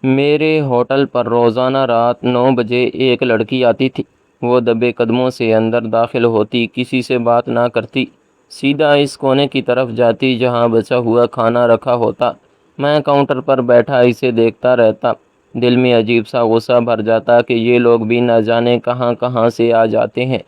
میرے ہوٹل پر روزانہ رات 9 بجے ایک لڑکی آتی تھی۔ وہ دبے قدموں سے اندر داخل ہوتی، کسی سے بات نہ کرتی، سیدھا اس کونے کی طرف جاتی جہاں بچا ہوا کھانا رکھا ہوتا۔ میں کاؤنٹر پر بیٹھا اسے دیکھتا رہتا، دل میں عجیب سا غصہ بھر جاتا کہ یہ لوگ بھی نہ جانے کہاں کہاں سے آ جاتے ہیں،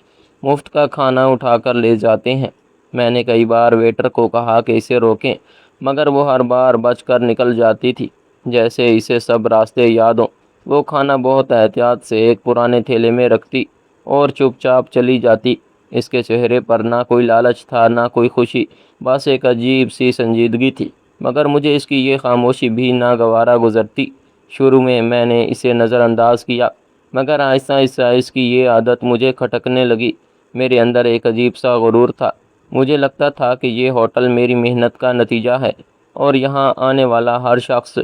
مفت کا کھانا اٹھا کر لے جاتے ہیں۔ میں نے کئی بار ویٹر کو کہا کہ اسے روکیں، مگر وہ ہر بار بچ کر نکل جاتی تھی، جیسے اسے سب راستے یاد ہوں۔ وہ کھانا بہت احتیاط سے ایک پرانے تھیلے میں رکھتی اور چپ چاپ چلی جاتی۔ اس کے چہرے پر نہ کوئی لالچ تھا، نہ کوئی خوشی، بس ایک عجیب سی سنجیدگی تھی، مگر مجھے اس کی یہ خاموشی بھی ناگوارا گزرتی۔ شروع میں نے اسے نظر انداز کیا، مگر آہستہ آہستہ اس کی یہ عادت مجھے کھٹکنے لگی۔ میرے اندر ایک عجیب سا غرور تھا، مجھے لگتا تھا کہ یہ ہوٹل میری محنت کا نتیجہ ہے، اور یہاں آنے والا ہر شخص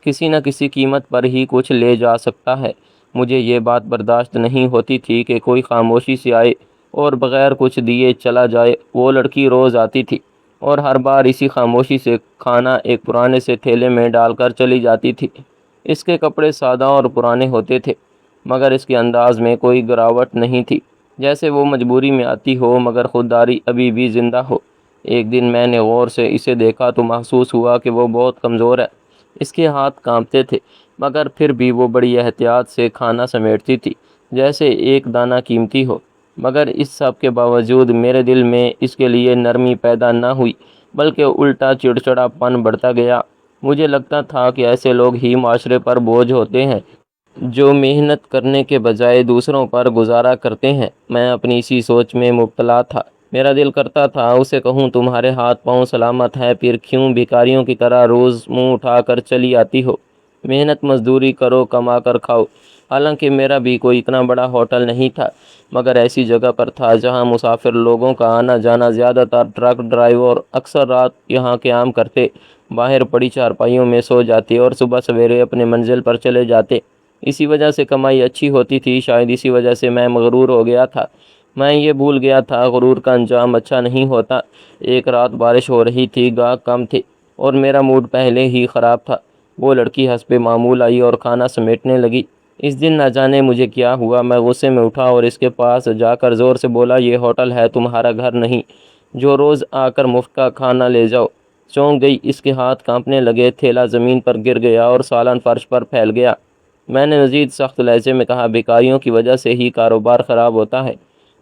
کسی نہ کسی قیمت پر ہی کچھ لے جا سکتا ہے۔ مجھے یہ بات برداشت نہیں ہوتی تھی کہ کوئی خاموشی سے آئے اور بغیر کچھ دیے چلا جائے۔ وہ لڑکی روز آتی تھی اور ہر بار اسی خاموشی سے کھانا ایک پرانے سے تھیلے میں ڈال کر چلی جاتی تھی۔ اس کے کپڑے سادہ اور پرانے ہوتے تھے، مگر اس کے انداز میں کوئی گراوٹ نہیں تھی، جیسے وہ مجبوری میں آتی ہو مگر خودداری ابھی بھی زندہ ہو۔ ایک دن میں نے غور سے اسے دیکھا تو محسوس ہوا کہ وہ بہت کمزور ہے۔ اس کے ہاتھ کانپتے تھے، مگر پھر بھی وہ بڑی احتیاط سے کھانا سمیٹتی تھی، جیسے ایک دانہ قیمتی ہو۔ مگر اس سب کے باوجود میرے دل میں اس کے لیے نرمی پیدا نہ ہوئی، بلکہ الٹا چڑچڑا پن بڑھتا گیا۔ مجھے لگتا تھا کہ ایسے لوگ ہی معاشرے پر بوجھ ہوتے ہیں، جو محنت کرنے کے بجائے دوسروں پر گزارا کرتے ہیں۔ میں اپنی اسی سوچ میں مبتلا تھا۔ میرا دل کرتا تھا اسے کہوں، تمہارے ہاتھ پاؤں سلامت ہے، پھر کیوں بھکاریوں کی طرح روز منہ اٹھا کر چلی آتی ہو؟ محنت مزدوری کرو، کما کر کھاؤ۔ حالانکہ میرا بھی کوئی اتنا بڑا ہوٹل نہیں تھا، مگر ایسی جگہ پر تھا جہاں مسافر لوگوں کا آنا جانا زیادہ تر ٹرک ڈرائیور اکثر رات یہاں قیام کرتے، باہر پڑی چارپائیوں میں سو جاتے اور صبح سویرے اپنے منزل پر چلے جاتے۔ اسی وجہ سے کمائی اچھی ہوتی تھی، شاید اسی وجہ سے میں مغرور ہو گیا تھا۔ میں یہ بھول گیا تھا غرور کا انجام اچھا نہیں ہوتا۔ ایک رات بارش ہو رہی تھی، گاہک کم تھے اور میرا موڈ پہلے ہی خراب تھا۔ وہ لڑکی حسب معمول آئی اور کھانا سمیٹنے لگی۔ اس دن نہ جانے مجھے کیا ہوا، میں غصے میں اٹھا اور اس کے پاس جا کر زور سے بولا، یہ ہوٹل ہے، تمہارا گھر نہیں، جو روز آ کر مفت کا کھانا لے جاؤ۔ چونک گئی، اس کے ہاتھ کانپنے لگے، تھیلا زمین پر گر گیا اور سالن فرش پر پھیل گیا۔ میں نے مزید سخت لہجے میں کہا، بھکاریوں کی وجہ سے ہی کاروبار خراب ہوتا ہے،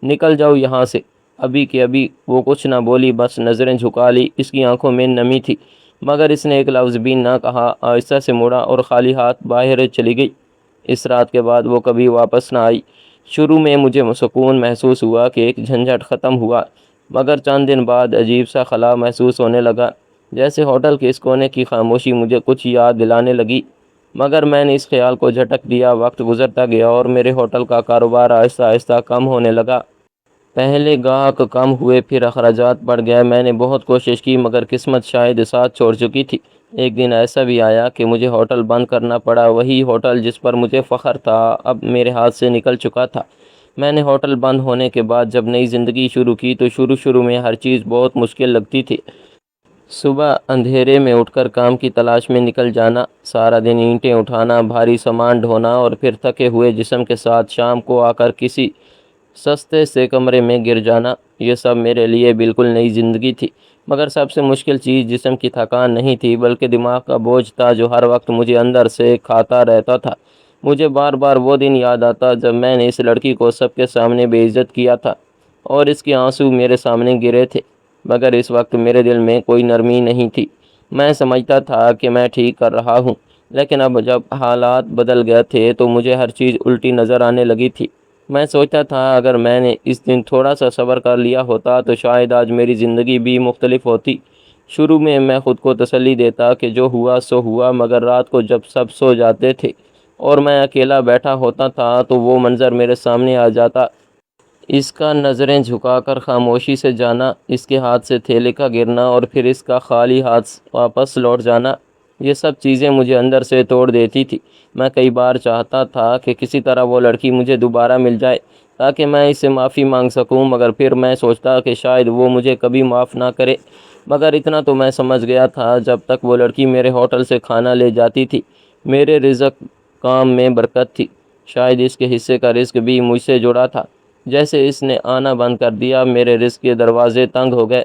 نکل جاؤ یہاں سے ابھی کے ابھی۔ وہ کچھ نہ بولی، بس نظریں جھکا لی۔ اس کی آنکھوں میں نمی تھی، مگر اس نے ایک لفظ بھی نہ کہا، آہستہ سے مڑا اور خالی ہاتھ باہر چلی گئی۔ اس رات کے بعد وہ کبھی واپس نہ آئی۔ شروع میں مجھے سکون محسوس ہوا کہ ایک جھنجھٹ ختم ہوا، مگر چند دن بعد عجیب سا خلا محسوس ہونے لگا، جیسے ہوٹل کے اس کونے کی خاموشی مجھے کچھ یاد دلانے لگی۔ مگر میں نے اس خیال کو جھٹک دیا۔ وقت گزرتا گیا اور میرے ہوٹل کا کاروبار آہستہ آہستہ کم ہونے لگا۔ پہلے گاہک کم ہوئے، پھر اخراجات بڑھ گئے۔ میں نے بہت کوشش کی، مگر قسمت شاید ساتھ چھوڑ چکی تھی۔ ایک دن ایسا بھی آیا کہ مجھے ہوٹل بند کرنا پڑا۔ وہی ہوٹل جس پر مجھے فخر تھا اب میرے ہاتھ سے نکل چکا تھا۔ میں نے ہوٹل بند ہونے کے بعد جب نئی زندگی شروع کی تو شروع میں ہر چیز بہت مشکل لگتی تھی۔ صبح اندھیرے میں اٹھ کر کام کی تلاش میں نکل جانا، سارا دن اینٹیں اٹھانا، بھاری سامان ڈھونا اور پھر تھکے ہوئے جسم کے ساتھ شام کو آ کر کسی سستے سے کمرے میں گر جانا، یہ سب میرے لیے بالکل نئی زندگی تھی۔ مگر سب سے مشکل چیز جسم کی تھکان نہیں تھی، بلکہ دماغ کا بوجھ تھا جو ہر وقت مجھے اندر سے کھاتا رہتا تھا۔ مجھے بار بار وہ دن یاد آتا جب میں نے اس لڑکی کو سب کے سامنے بے عزت کیا تھا اور اس کے آنسو میرے سامنے گرے تھے، مگر اس وقت میرے دل میں کوئی نرمی نہیں تھی۔ میں سمجھتا تھا کہ میں ٹھیک کر رہا ہوں، لیکن اب جب حالات بدل گئے تھے تو مجھے ہر چیز الٹی نظر آنے لگی تھی۔ میں سوچتا تھا اگر میں نے اس دن تھوڑا سا صبر کر لیا ہوتا تو شاید آج میری زندگی بھی مختلف ہوتی۔ شروع میں خود کو تسلی دیتا کہ جو ہوا سو ہوا، مگر رات کو جب سب سو جاتے تھے اور میں اکیلا بیٹھا ہوتا تھا تو وہ منظر میرے سامنے آ جاتا، اس کا نظریں جھکا کر خاموشی سے جانا، اس کے ہاتھ سے تھیلے کا گرنا اور پھر اس کا خالی ہاتھ واپس لوٹ جانا۔ یہ سب چیزیں مجھے اندر سے توڑ دیتی تھی۔ میں کئی بار چاہتا تھا کہ کسی طرح وہ لڑکی مجھے دوبارہ مل جائے تاکہ میں اس سے معافی مانگ سکوں، مگر پھر میں سوچتا کہ شاید وہ مجھے کبھی معاف نہ کرے۔ مگر اتنا تو میں سمجھ گیا تھا، جب تک وہ لڑکی میرے ہوٹل سے کھانا لے جاتی تھی میرے رزق کام میں برکت تھی، شاید اس کے حصے کا رزق بھی مجھ سے جڑا تھا۔ جیسے اس نے آنا بند کر دیا، میرے رزق کے دروازے تنگ ہو گئے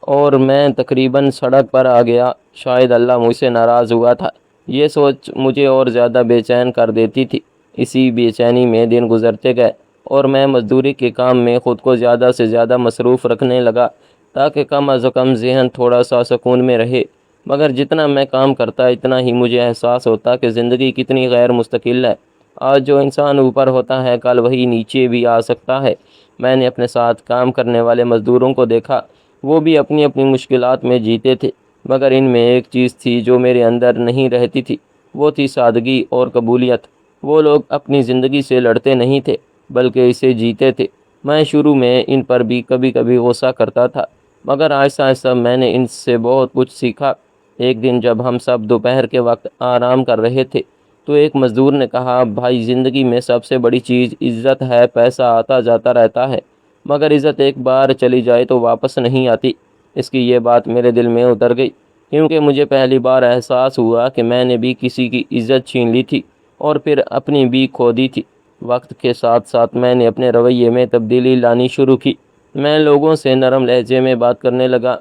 اور میں تقریباً سڑک پر آ گیا۔ شاید اللہ مجھ سے ناراض ہوا تھا، یہ سوچ مجھے اور زیادہ بے چین کر دیتی تھی۔ اسی بے چینی میں دن گزرتے گئے اور میں مزدوری کے کام میں خود کو زیادہ سے زیادہ مصروف رکھنے لگا تاکہ کم از کم ذہن تھوڑا سا سکون میں رہے۔ مگر جتنا میں کام کرتا اتنا ہی مجھے احساس ہوتا کہ زندگی کتنی غیر مستقل ہے۔ آج جو انسان اوپر ہوتا ہے کل وہی نیچے بھی آ سکتا ہے۔ میں نے اپنے ساتھ کام کرنے والے مزدوروں کو دیکھا، وہ بھی اپنی اپنی مشکلات میں جیتے تھے، مگر ان میں ایک چیز تھی جو میرے اندر نہیں رہتی تھی، وہ تھی سادگی اور قبولیت۔ وہ لوگ اپنی زندگی سے لڑتے نہیں تھے بلکہ اسے جیتے تھے۔ میں شروع میں ان پر بھی کبھی کبھی غصہ کرتا تھا، مگر آہستہ آہستہ میں نے ان سے بہت کچھ سیکھا۔ ایک دن جب ہم سب دوپہر کے وقت آرام کر رہے تھے تو ایک مزدور نے کہا، بھائی زندگی میں سب سے بڑی چیز عزت ہے۔ پیسہ آتا جاتا رہتا ہے مگر عزت ایک بار چلی جائے تو واپس نہیں آتی۔ اس کی یہ بات میرے دل میں اتر گئی، کیونکہ مجھے پہلی بار احساس ہوا کہ میں نے بھی کسی کی عزت چھین لی تھی اور پھر اپنی بھی کھو دی تھی۔ وقت کے ساتھ ساتھ میں نے اپنے رویے میں تبدیلی لانی شروع کی۔ میں لوگوں سے نرم لہجے میں بات کرنے لگا،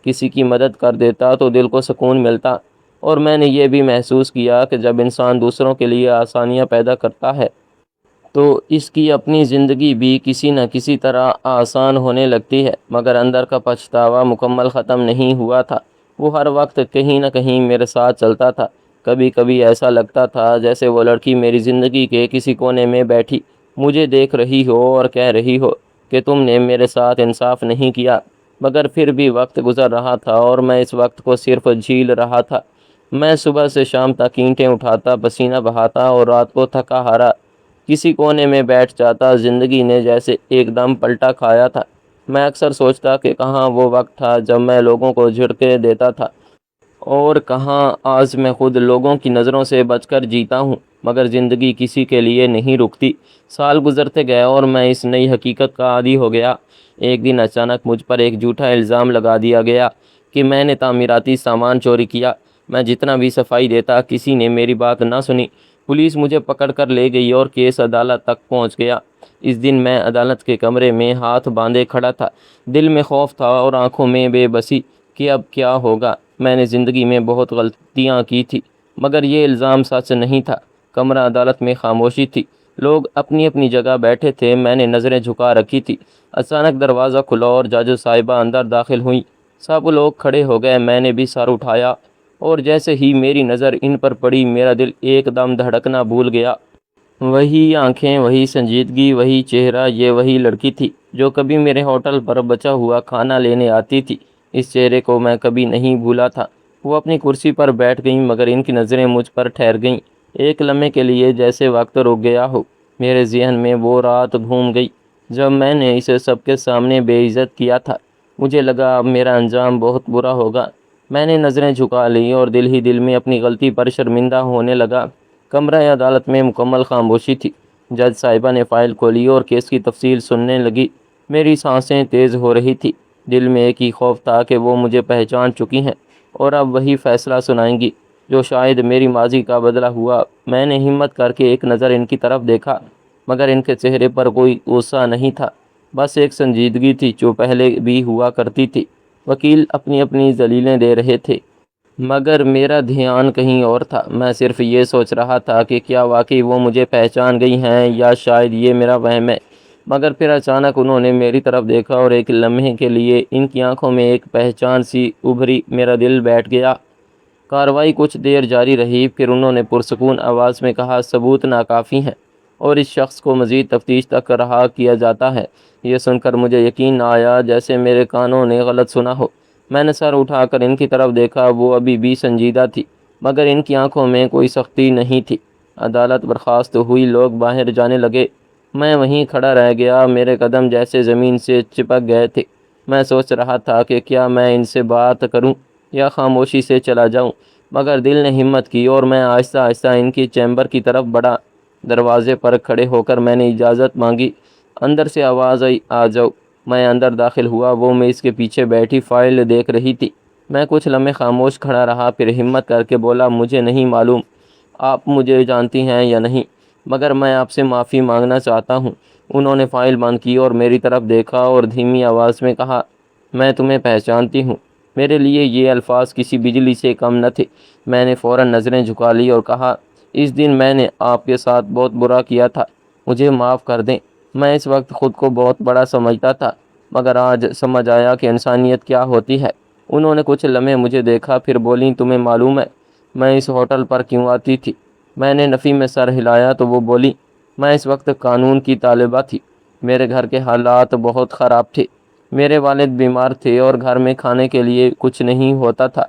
کسی کی مدد کر دیتا تو دل کو سکون ملتا، اور میں نے یہ بھی محسوس کیا کہ جب انسان دوسروں کے لیے آسانیاں پیدا کرتا ہے تو اس کی اپنی زندگی بھی کسی نہ کسی طرح آسان ہونے لگتی ہے۔ مگر اندر کا پچھتاوا مکمل ختم نہیں ہوا تھا، وہ ہر وقت کہیں نہ کہیں میرے ساتھ چلتا تھا۔ کبھی کبھی ایسا لگتا تھا جیسے وہ لڑکی میری زندگی کے کسی کونے میں بیٹھی مجھے دیکھ رہی ہو اور کہہ رہی ہو کہ تم نے میرے ساتھ انصاف نہیں کیا۔ مگر پھر بھی وقت گزر رہا تھا اور میں اس وقت کو صرف جھیل رہا تھا۔ میں صبح سے شام تک اینٹیں اٹھاتا، پسینہ بہاتا اور رات کو تھکا ہارا کسی کونے میں بیٹھ جاتا۔ زندگی نے جیسے ایک دم پلٹا کھایا تھا۔ میں اکثر سوچتا کہ کہاں وہ وقت تھا جب میں لوگوں کو جھڑکے دیتا تھا، اور کہاں آج میں خود لوگوں کی نظروں سے بچ کر جیتا ہوں۔ مگر زندگی کسی کے لیے نہیں رکتی۔ سال گزرتے گئے اور میں اس نئی حقیقت کا عادی ہو گیا۔ ایک دن اچانک مجھ پر ایک جھوٹا الزام لگا دیا گیا کہ میں نے تعمیراتی سامان چوری کیا۔ میں جتنا بھی صفائی دیتا کسی نے میری بات نہ سنی۔ پولیس مجھے پکڑ کر لے گئی اور کیس عدالت تک پہنچ گیا۔ اس دن میں عدالت کے کمرے میں ہاتھ باندھے کھڑا تھا، دل میں خوف تھا اور آنکھوں میں بے بسی کہ اب کیا ہوگا۔ میں نے زندگی میں بہت غلطیاں کی تھی مگر یہ الزام سچ نہیں تھا۔ کمرہ عدالت میں خاموشی تھی، لوگ اپنی اپنی جگہ بیٹھے تھے، میں نے نظریں جھکا رکھی تھی۔ اچانک دروازہ کھلا اور جج صاحبہ اندر داخل ہوئیں۔ سب لوگ کھڑے ہو گئے، میں نے بھی سر اٹھایا اور جیسے ہی میری نظر ان پر پڑی میرا دل ایک دم دھڑکنا بھول گیا۔ وہی آنکھیں، وہی سنجیدگی، وہی چہرہ، یہ وہی لڑکی تھی جو کبھی میرے ہوٹل پر بچا ہوا کھانا لینے آتی تھی۔ اس چہرے کو میں کبھی نہیں بھولا تھا۔ وہ اپنی کرسی پر بیٹھ گئیں مگر ان کی نظریں مجھ پر ٹھہر گئیں۔ ایک لمحے کے لیے جیسے وقت رک گیا ہو۔ میرے ذہن میں وہ رات گھوم گئی جب میں نے اسے سب کے سامنے بے عزت کیا تھا۔ مجھے لگا اب میرا انجام بہت برا ہوگا۔ میں نے نظریں جھکا لیں اور دل ہی دل میں اپنی غلطی پر شرمندہ ہونے لگا۔ کمرہ عدالت میں مکمل خاموشی تھی۔ جج صاحبہ نے فائل کھولی اور کیس کی تفصیل سننے لگی۔ میری سانسیں تیز ہو رہی تھی، دل میں ایک ہی خوف تھا کہ وہ مجھے پہچان چکی ہیں اور اب وہی فیصلہ سنائیں گی جو شاید میری ماضی کا بدلہ ہوا۔ میں نے ہمت کر کے ایک نظر ان کی طرف دیکھا مگر ان کے چہرے پر کوئی غصہ نہیں تھا، بس ایک سنجیدگی تھی جو پہلے بھی ہوا کرتی تھی۔ وکیل اپنی اپنی دلیلیں دے رہے تھے مگر میرا دھیان کہیں اور تھا۔ میں صرف یہ سوچ رہا تھا کہ کیا واقعی وہ مجھے پہچان گئی ہیں یا شاید یہ میرا وہم ہے۔ مگر پھر اچانک انہوں نے میری طرف دیکھا اور ایک لمحے کے لیے ان کی آنکھوں میں ایک پہچان سی ابھری۔ میرا دل بیٹھ گیا۔ کارروائی کچھ دیر جاری رہی، پھر انہوں نے پرسکون آواز میں کہا، ثبوت ناکافی ہیں اور اس شخص کو مزید تفتیش تک رہا کیا جاتا ہے۔ یہ سن کر مجھے یقین نہ آیا، جیسے میرے کانوں نے غلط سنا ہو۔ میں نے سر اٹھا کر ان کی طرف دیکھا، وہ ابھی بھی سنجیدہ تھی مگر ان کی آنکھوں میں کوئی سختی نہیں تھی۔ عدالت برخاست ہوئی، لوگ باہر جانے لگے، میں وہیں کھڑا رہ گیا۔ میرے قدم جیسے زمین سے چپک گئے تھے۔ میں سوچ رہا تھا کہ کیا میں ان سے بات کروں یا خاموشی سے چلا جاؤں، مگر دل نے ہمت کی اور میں آہستہ آہستہ ان کی چیمبر کی طرف بڑھا۔ دروازے پر کھڑے ہو کر میں نے اجازت مانگی۔ اندر سے آواز آئی، آ جاؤ۔ میں اندر داخل ہوا، وہ میز کے پیچھے بیٹھی فائل دیکھ رہی تھی۔ میں کچھ لمحے خاموش کھڑا رہا، پھر ہمت کر کے بولا، مجھے نہیں معلوم آپ مجھے جانتی ہیں یا نہیں، مگر میں آپ سے معافی مانگنا چاہتا ہوں۔ انہوں نے فائل بند کی اور میری طرف دیکھا اور دھیمی آواز میں کہا، میں تمہیں پہچانتی ہوں۔ میرے لیے یہ الفاظ کسی بجلی سے کم نہ تھے۔ میں نے فوراً نظریں جھکا لی اور کہا، اس دن میں نے آپ کے ساتھ بہت برا کیا تھا، مجھے معاف کر دیں۔ میں اس وقت خود کو بہت بڑا سمجھتا تھا، مگر آج سمجھ آیا کہ انسانیت کیا ہوتی ہے۔ انہوں نے کچھ لمحے مجھے دیکھا، پھر بولیں، تمہیں معلوم ہے میں اس ہوٹل پر کیوں آتی تھی؟ میں نے نفی میں سر ہلایا تو وہ بولی، میں اس وقت قانون کی طالبہ تھی۔ میرے گھر کے حالات بہت خراب تھے۔ میرے والد بیمار تھے اور گھر میں کھانے کے لیے کچھ نہیں ہوتا تھا۔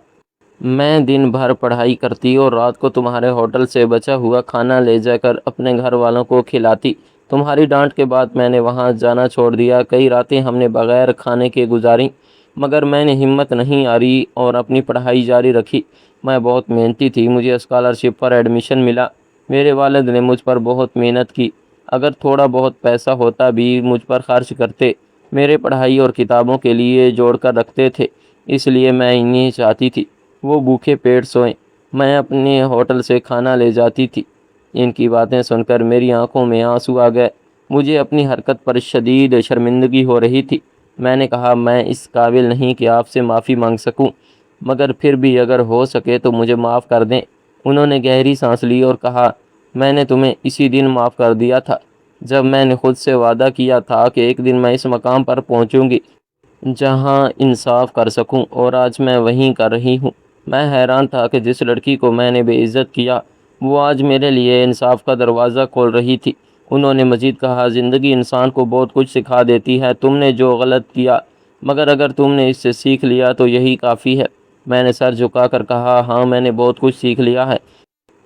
میں دن بھر پڑھائی کرتی اور رات کو تمہارے ہوٹل سے بچا ہوا کھانا لے جا کر اپنے گھر والوں کو کھلاتی۔ تمہاری ڈانٹ کے بعد میں نے وہاں جانا چھوڑ دیا۔ کئی راتیں ہم نے بغیر کھانے کے گزاریں، مگر میں نے ہمت نہیں ہاری اور اپنی پڑھائی جاری رکھی۔ میں بہت محنتی تھی، مجھے اسکالرشپ پر ایڈمیشن ملا۔ میرے والد نے مجھ پر بہت محنت کی، اگر تھوڑا بہت پیسہ ہوتا بھی مجھ پر خرچ کرتے، میرے پڑھائی اور کتابوں کے لیے جوڑ کر رکھتے تھے۔ اس لیے میں انہیں چاہتی تھی وہ بھوکے پیٹ سوئیں۔ میں اپنے ہوٹل سے کھانا لے جاتی تھی۔ ان کی باتیں سن کر میری آنکھوں میں آنسو آ گئے۔ مجھے اپنی حرکت پر شدید شرمندگی ہو رہی تھی۔ میں نے کہا، میں اس قابل نہیں کہ آپ سے معافی مانگ سکوں، مگر پھر بھی اگر ہو سکے تو مجھے معاف کر دیں۔ انہوں نے گہری سانس لی اور کہا، میں نے تمہیں اسی دن معاف کر دیا تھا جب میں نے خود سے وعدہ کیا تھا کہ ایک دن میں اس مقام پر پہنچوں گی جہاں انصاف کر سکوں، اور آج میں وہیں کر رہی ہوں۔ میں حیران تھا کہ جس لڑکی کو میں نے بے عزت کیا، وہ آج میرے لیے انصاف کا دروازہ کھول رہی تھی۔ انہوں نے مزید کہا، زندگی انسان کو بہت کچھ سکھا دیتی ہے۔ تم نے جو غلط کیا، مگر اگر تم نے اس سے سیکھ لیا تو یہی کافی ہے۔ میں نے سر جھکا کر کہا، ہاں میں نے بہت کچھ سیکھ لیا ہے۔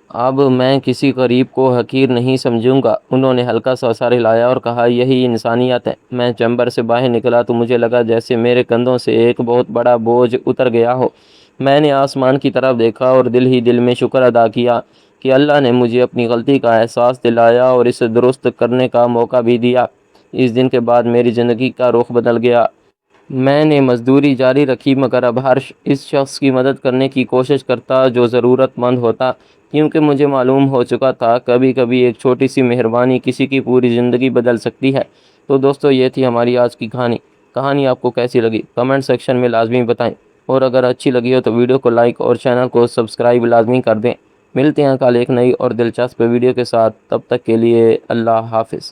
اب میں کسی غریب کو حقیر نہیں سمجھوں گا۔ انہوں نے ہلکا سا سر ہلایا اور کہا، یہی انسانیت ہے۔ میں چیمبر سے باہر نکلا تو مجھے لگا جیسے میرے کندھوں سے ایک بہت بڑا بوجھ اتر گیا ہو۔ میں نے آسمان کی طرف دیکھا اور دل ہی دل میں شکر ادا کیا کہ اللہ نے مجھے اپنی غلطی کا احساس دلایا اور اسے درست کرنے کا موقع بھی دیا۔ اس دن کے بعد میری زندگی کا رخ بدل گیا۔ میں نے مزدوری جاری رکھی، مگر اب ہر اس شخص کی مدد کرنے کی کوشش کرتا جو ضرورت مند ہوتا، کیونکہ مجھے معلوم ہو چکا تھا کبھی کبھی ایک چھوٹی سی مہربانی کسی کی پوری زندگی بدل سکتی ہے۔ تو دوستو، یہ تھی ہماری آج کی کہانی آپ کو کیسی لگی کمنٹ سیکشن میں لازمی بتائیں، اور اگر اچھی لگی ہو تو ویڈیو کو لائک اور چینل کو سبسکرائب لازمی کر دیں۔ ملتے ہیں کل ایک نئی اور دلچسپ ویڈیو کے ساتھ، تب تک کے لیے اللہ حافظ۔